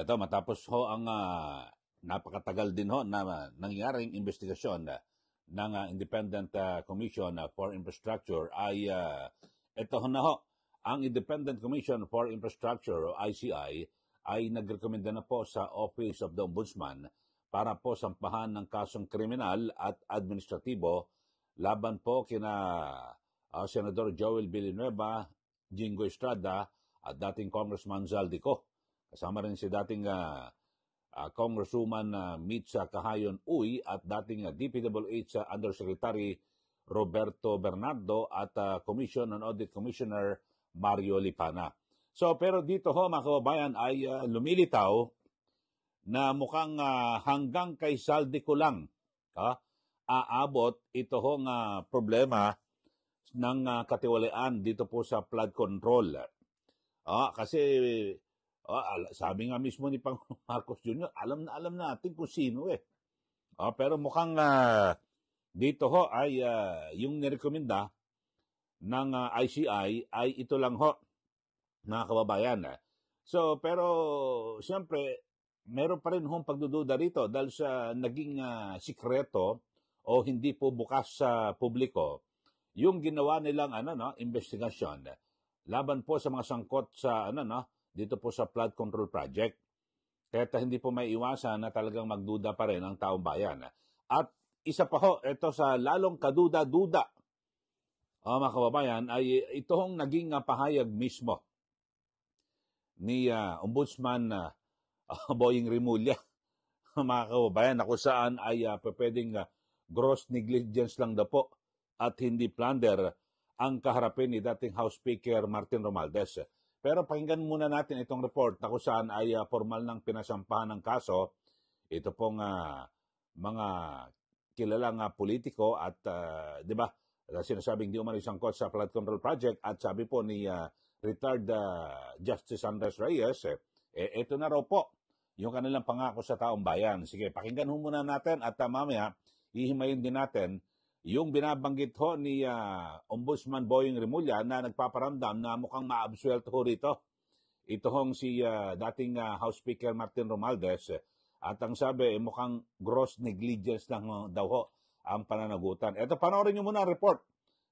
Ito, matapos ho ang napakatagal din ho na nangyaring investigasyon ng Independent Commission for Infrastructure ay ito na ho. Ang Independent Commission for Infrastructure o ICI ay nagrekomenda na po sa Office of the Ombudsman para po sampahan ng kasong kriminal at administratibo laban po kina Senador Joel Villanueva, Jingo Estrada at dating Congressman Zaldico. Kasama rin si dating Congresswoman Mitza Cahayon Uy at dating DPWH Undersecretary Roberto Bernardo at Commission on Audit Commissioner Mario Lipana. So pero dito ho mga kababayan ay lumilitaw na mukhang hanggang kay Zaldico lang aabot ito hong problema ng katiwalaan dito po sa flood control. Kasi sabi nga mismo ni Pangulong Marcos Jr., alam natin kung sino pero mukhang dito ho ay yung nirekomenda ng ICI ay ito lang ho, mga kababayan. So, pero siyempre, meron pa rin hong pagdududa rito dahil sa naging sikreto o hindi po bukas sa publiko yung ginawa nilang investigasyon laban po sa mga sangkot sa dito po sa flood control project. Kaya hindi po may iwasan na talagang magduda pa rin ang taong bayan. At isa pa ho, ito sa lalong kaduda-duda, mga kababayan, ay itong naging pahayag mismo ni Ombudsman Boying Rimulya, mga kababayan, na kung saan ay pwedeng gross negligence lang daw po at hindi plunder ang kaharapin ni dating House Speaker Martin Romualdez. Pero pakinggan muna natin itong report na kung saan ay formal ng pinasampahan ng kaso. Ito pong mga kilalang politiko at di ba, sinasabing di umano sangkot sa flood control project at sabi po ni retired Justice Andres Reyes, ito na raw po yung kanilang pangako sa taong bayan. Sige, pakinggan ho muna natin at mamaya ihimayin din natin yung binabanggit ho ni Ombudsman Boying Rimulya na nagpaparamdam na mukhang maabsuelto ho rito. Ito hong si dating House Speaker Martin Romualdez at ang sabi mukhang gross negligence lang daw ho ang pananagutan. Ito, panoorin nyo muna ang report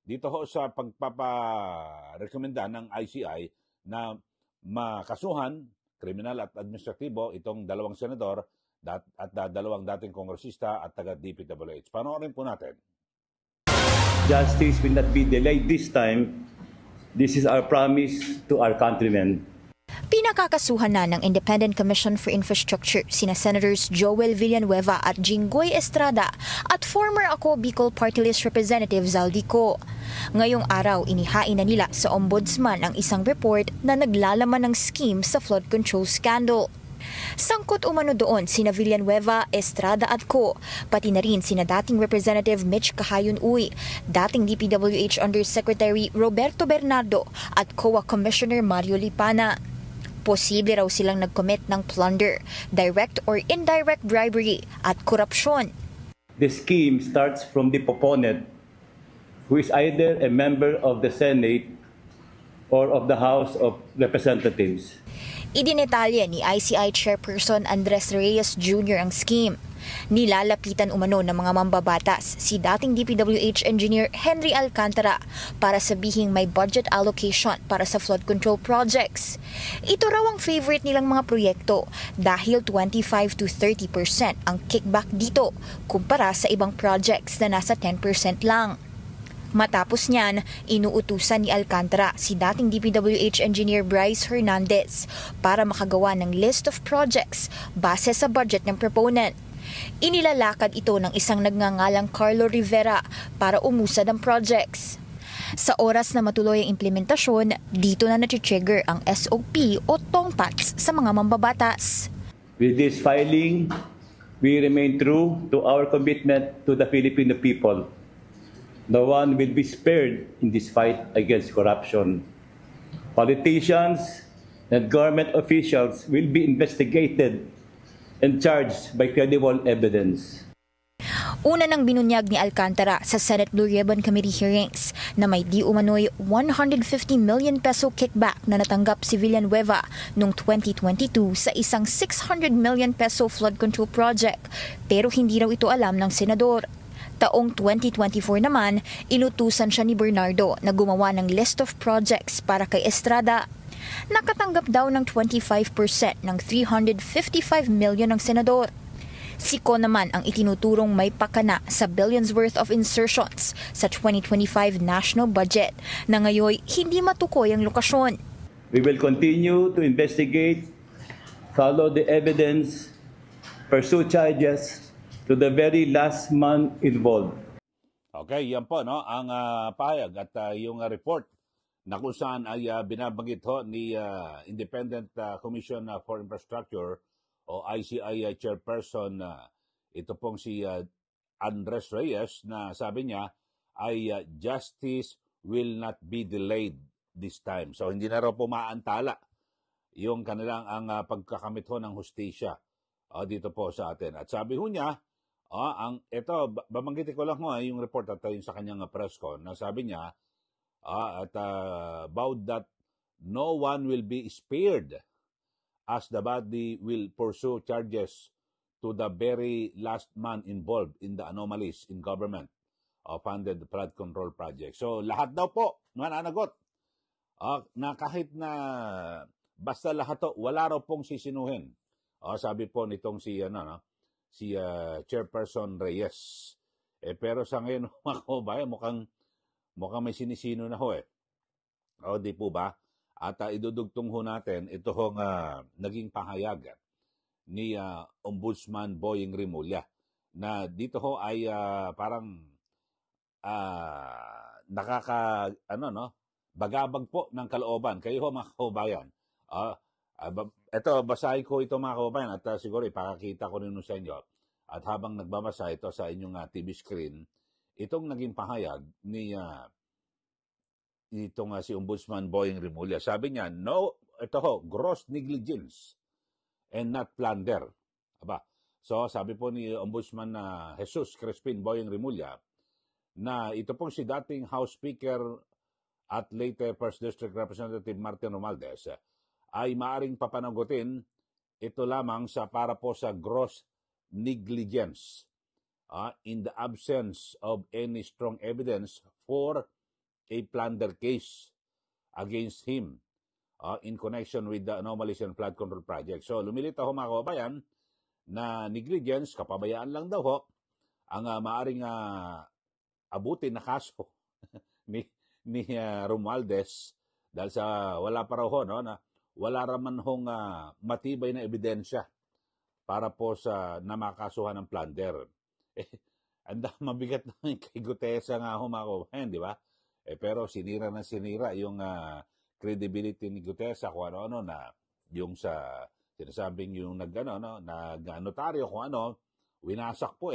dito ho sa pagpaparekomenda ng ICI na makasuhan, kriminal at administratibo, itong dalawang senador at dalawang dating kongresista at taga-DPWH. Panoorin po natin. Justice will not be delayed this time. This is our promise to our countrymen. Pinakakasuhan na ng Independent Commission for Infrastructure sina Senators Joel Villanueva at Jinggoy Estrada at former Ako Bicol Party List Representative Zaldico. Ngayong araw, inihain na nila sa Ombudsman ang isang report na naglalaman ng scheme sa flood control scandal. Sangkot umano doon sina Villanueva, Estrada at Co. Pati na rin sina dating Representative Mitch Cahayon Uy, dating DPWH Undersecretary Roberto Bernardo at COA Commissioner Mario Lipana. Posible raw silang nag-commit ng plunder, direct or indirect bribery at korupsyon. The scheme starts from the proponent, who is either a member of the Senate or of the House of Representatives. Idinetalye ni ICI Chairperson Andres Reyes Jr. ang scheme. Nilalapitan umano ng mga mambabatas si dating DPWH Engineer Henry Alcantara para sabihing may budget allocation para sa flood control projects. Ito raw ang favorite nilang mga proyekto dahil 25 to 30% ang kickback dito kumpara sa ibang projects na nasa 10% lang. Matapos niyan, inuutusan ni Alcantara si dating DPWH Engineer Bryce Hernandez para makagawa ng list of projects base sa budget ng proponent. Inilalakad ito ng isang nagngangalang Carlo Rivera para umusad ang projects. Sa oras na matuloy ang implementasyon, dito na nati-trigger ang SOP o tongpats sa mga mambabatas. With this filing, we remain true to our commitment to the Filipino people. No one will be spared in this fight against corruption. Politicians and government officials will be investigated and charged by credible evidence. Una nang binunyag ni Alcantara sa Senate Blue Ribbon Committee hearings na may di umano'y 150 million peso kickback na natanggap si Villanueva noong 2022 sa isang 600 million peso flood control project, pero hindi raw ito alam ng senador. Taong 2024 naman, inutusan siya ni Bernardo na gumawa ng list of projects para kay Estrada. Nakatanggap daw ng 25% ng 355 million ng senador. Si Ko naman ang itinuturong may pakana sa billions worth of insertions sa 2025 national budget na ngayon hindi matukoy ang lokasyon. We will continue to investigate, follow the evidence, pursue charges to the very last man involved. Okay, yan po no ang pahayag at yung report na kung saan ay binabanggit ho ni Independent Commission for Infrastructure o ICI chairperson, ito pong si Andres Reyes, na sabi niya ay justice will not be delayed this time. So hindi na raw po maantala yung kanilang ang pagkakamit ho ng hustisya dito po sa atin. At sabi ho niya, ito, babanggitin ko lang ho yung report at yung sa kanyang press con, na sabi niya about that no one will be spared as the body will pursue charges to the very last man involved in the anomalies in government funded flood control project. So lahat daw po mananagot na kahit na basta lahat to, wala raw pong sisinuhin. Sabi po nitong si Chairperson Reyes. Pero sa ngayon mga kababayan, mukhang may sinisino na ho di po ba? At idudugtong ho natin ito hong naging pahayag ni Ombudsman Boying Rimulya, na dito ho ay parang bagabag po ng kalooban. Kayo ho mga kababayan. Ito, basahin ko ito mga kababayan at siguro ipakakita ko rin sa inyo. At habang nagbabasa ito sa inyong TV screen, itong naging pahayag ni si Ombudsman Boying Rimulya. Sabi niya, ito ho, gross negligence and not plunder. So sabi po ni Ombudsman Jesus Crispin Boying Rimulya na ito pong si dating House Speaker at later First District Representative Martin Romualdez ay maaring papanagutin ito lamang para po sa gross negligence in the absence of any strong evidence for a plunder case against him in connection with the anomalies and flood control project. So lumilitaw ho mga kababayan na negligence, kapabayaan lang daw ho, ang maaring abutin na kaso ni Romualdez dahil sa wala pa raw ho, na wala raman hong matibay na ebidensya para po sa namakasuhan ng plunder. Mabigat na kay Gutesa nga ho mga kababayan, di ba? Pero sinira yung credibility ni Gutesa kung ano-ano, na yung sa sinasabing yung nag-notaryo kung ano, winasak po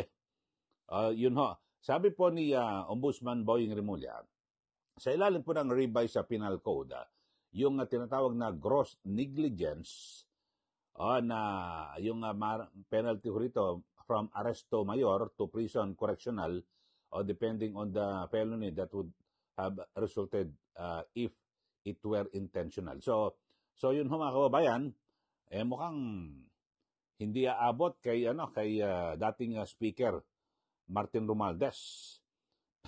yun ho. Sabi po ni Ombudsman Boying Rimulya, sa ilalim po ng revise sa Penal Code, yung tinatawag na gross negligence, na yung penalty ko rito from arresto mayor to prison correctional, depending on the felony that would have resulted if it were intentional. So yun ho mga kababayan, mukhang hindi aabot kay dating Speaker Martin Romualdez.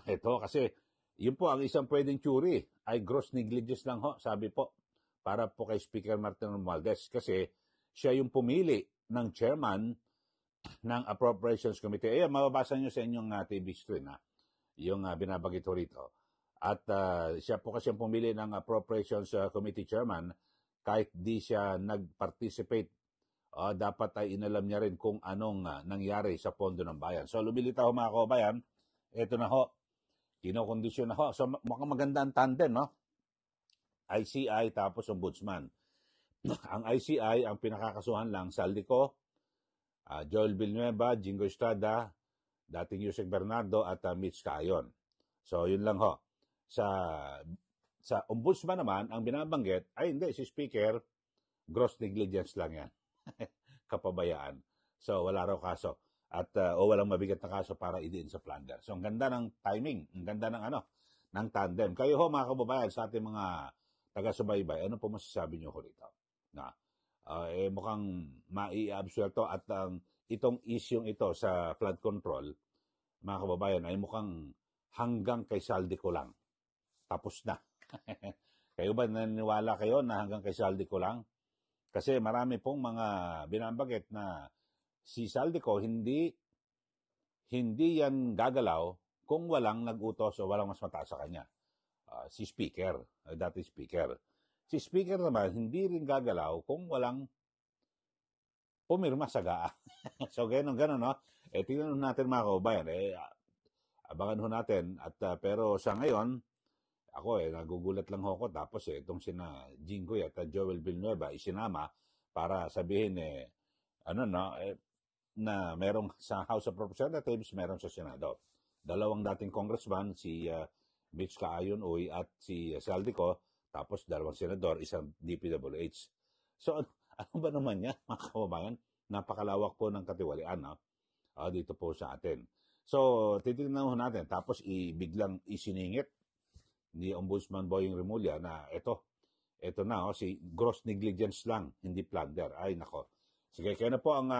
Ito kasi yun po ang isang pwedeng tsuri ay gross negligence lang ho, sabi po, para po kay Speaker Martin Romualdez, kasi siya yung pumili ng chairman ng Appropriations Committee. Mababasa nyo sa inyong TV screen yung binabagit ho rito. At siya po kasi pumili ng Appropriations Committee Chairman kahit di siya nag-participate. Dapat ay inalam niya rin kung anong nangyari sa pondo ng bayan. So lumilitaw mga kababayan, ito na ho, kinokondisyon na ho. So mukhang maganda ang tandem, no? ICI tapos Ombudsman. Ang ICI, ang pinakakasuhan lang, Saldico, Joel Villanueva, Jingo Estrada, dating Yusek Bernardo at Mitch Cayon. So yun lang ho. Sa Ombudsman naman, ang binabanggit ay hindi, si Speaker, gross negligence lang yan. Kapabayaan. So wala raw kaso. At walang mabigat na kaso para idiin sa plunder. So ang ganda ng timing, ang ganda ng ng tandem. Kayo ho mga kababayan sa ating mga taga-subaybay, ano po masasabi niyo ho rito? Na, mukhang mai-absuelto at itong isyong ito sa flood control, mga kababayan, ay mukhang hanggang kay saldi ko lang. Tapos na. Kayo ba naniniwala kayo na hanggang kay saldi ko lang? Kasi marami pong mga binabagit na si Saldico hindi yan gagalaw kung walang nag-utos o walang mas mataas sa kanya. Si Speaker, dati Speaker. Si Speaker naman, hindi rin gagalaw kung walang pumirma sa GAA. So, ganun, no? Tingnan natin mga kababayan. Abangan ho natin. At, pero sa ngayon, ako nagugulat lang ako. Tapos itong sina Jinggoy at Joel Villanueva isinama para sabihin na merong sa House of Representatives, meron sa Senado. Dalawang dating congressman, si Mitch Kaayon-Uy at si Saldico, tapos dalawang senador, isang DPWH. So, ano ba naman yan, mga kababayan? Napakalawak po ng katiwalian dito po sa atin. So, titignan ho natin. Tapos, biglang isiningit ni Ombudsman Boying Remulla na ito na, si gross negligence lang, hindi plunder. Ay, nako. Sige, kayo na po ang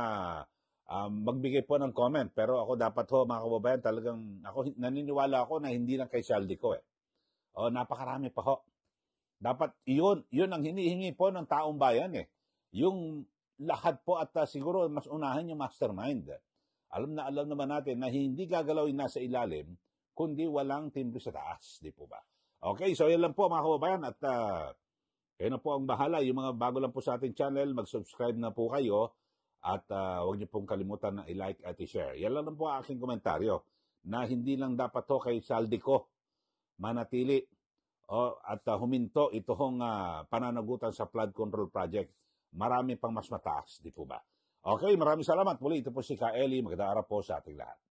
magbigay po ng comment. Pero ako dapat ho, mga kababayan, talagang naniniwala ako na hindi lang kay Saldico napakarami pa ho. Dapat yun ang hinihingi po ng taong bayan Yung lahat po at siguro mas unahan yung mastermind. Alam naman natin na hindi gagalaw yung nasa ilalim, kundi walang timbre sa taas. Di po ba? Okay, so yan lang po mga kababayan at kayo na po ang bahala. Yung mga bago lang po sa ating channel, mag-subscribe na po kayo at huwag niyo pong kalimutan na i-like at i-share. Yan lang po ang aking komentaryo na hindi lang dapat to kay Saldico manatili at huminto itong pananagutan sa flood control project. Marami pang mas mataas, di po ba? Okay, maraming salamat muli. Ito po si Ka Eli. Magandang araw po sa ating lahat.